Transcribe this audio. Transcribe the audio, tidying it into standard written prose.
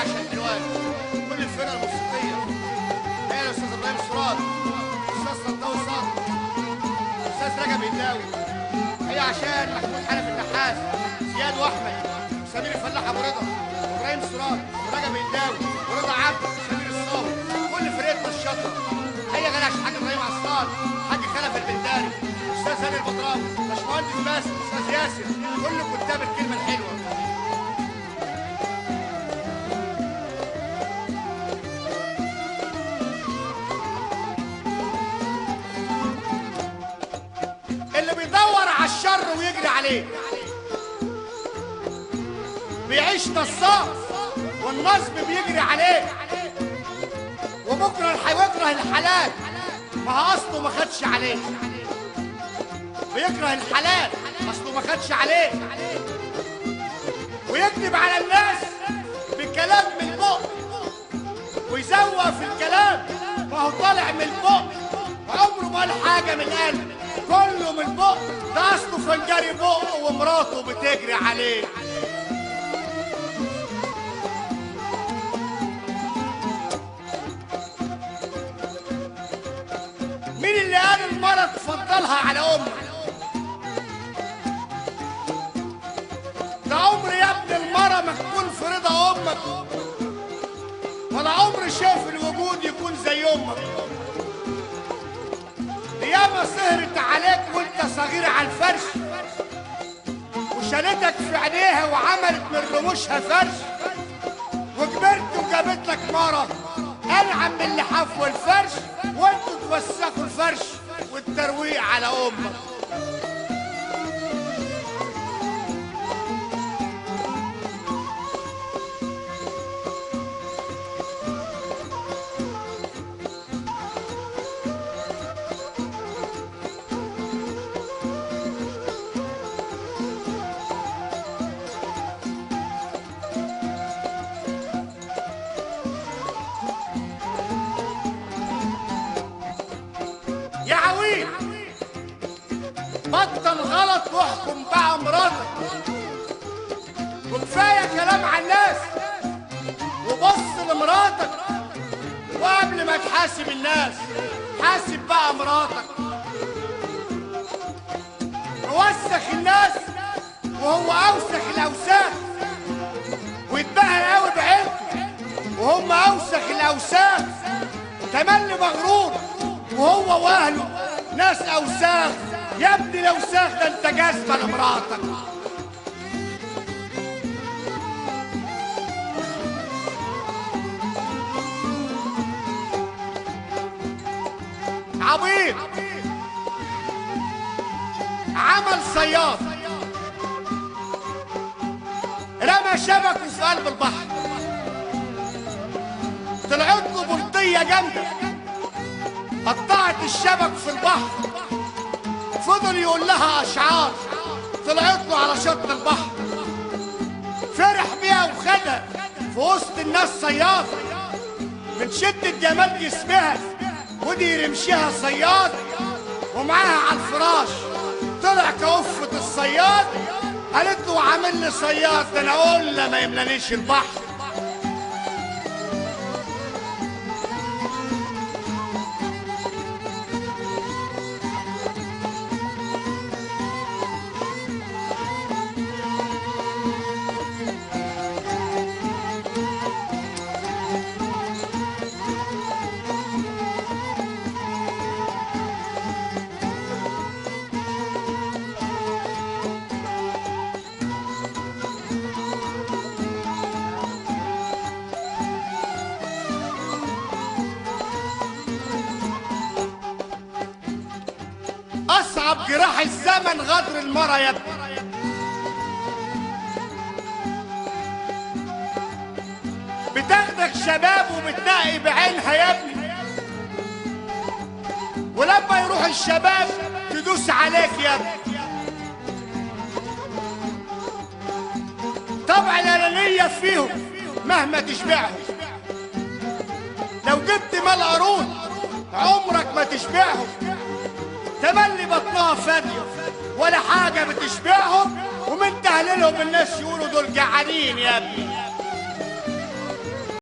عشان حلوان كل الفرق الموسيقيه. هي الاستاذ ابراهيم سراد، الاستاذ صداوي صادق، الاستاذ رجب هنداوي. هي عشان محمود حنفي النحاس، زياد واحمد، سمير الفلاح ابو رضا، ابراهيم سراد ورجب هنداوي ورضا عبد وسمير الصاوي، كل فرقتنا الشاطره. هي غالي عشان حاج ابراهيم عصار، حاج خلف البنداري، استاذ هاني البطراوي، باشمهندس باسم، استاذ ياسر، كل كتاب الكلمه الحلوه. اللي بيدور على الشر ويجري عليه بيعيش نصاب، والنصب بيجري عليه، وبكره هيكره الحلال ما هو اصله ما خدش عليه. بيكره الحلال اصله ما خدش عليه، ويكذب على الناس بكلام من البق، ويزوق في الكلام ما هو طالع من البق، وعمره ما قال حاجه من القلب، كله من البق. ده اصله فنجري بق ومراته بتجري عليه. مين اللي قال المرة تفضلها على امك؟ ده عمر يا ابن المرة ما تكون في رضا امك، ولا عمر شاف الوجود يكون زي امك. ياما سهرت عليك وانت صغير على الفرش، وشالتك في عينيها وعملت من رموشها فرش، وكبرت وجابت لك مرة انعم من اللحاف والفرش، وانتوا توسخوا الفرش والترويق على امك. يا عويل بطل غلط واحكم بقى مراتك، وكفايه كلام على الناس، وبص لمراتك، وقبل ما تحاسب الناس حاسب بقى مراتك. موسخ الناس وهو اوسخ الاوساخ، ويتباهى قوي بعيلته وهم اوسخ الاوساخ، تملي مغرور وهو واهله ناس اوساخ. يا ابني الاوساخ ده انت جاذبه لمراتك. عبيط عمل صياد، رمى شبكه في قلب البحر، طلعت له بلطيه جامده قطعت الشبك في البحر، فضل يقول لها اشعار، طلعت له على شط البحر، فرح بيها وخدها في وسط الناس صياد، من شدة جمال جسمها ودي رمشها صياد، ومعاها على الفراش طلع كوفة الصياد، قالت له عامل لي صياد ده انا اقول له ما يملانيش البحر. أصعب جراح الزمن غدر المرة يا ابني، بتاخدك شباب وبتنقي بعينها يا ابني، ولما يروح الشباب تدوس عليك يا ابني. طبع الأنانية فيهم مهما تشبعهم، لو جبت مال قارون عمرك ما تشبعهم، تملي بطنها فاضية ولا حاجة بتشبعهم، ومن تهليلهم الناس يقولوا دول جعانين يا ابني.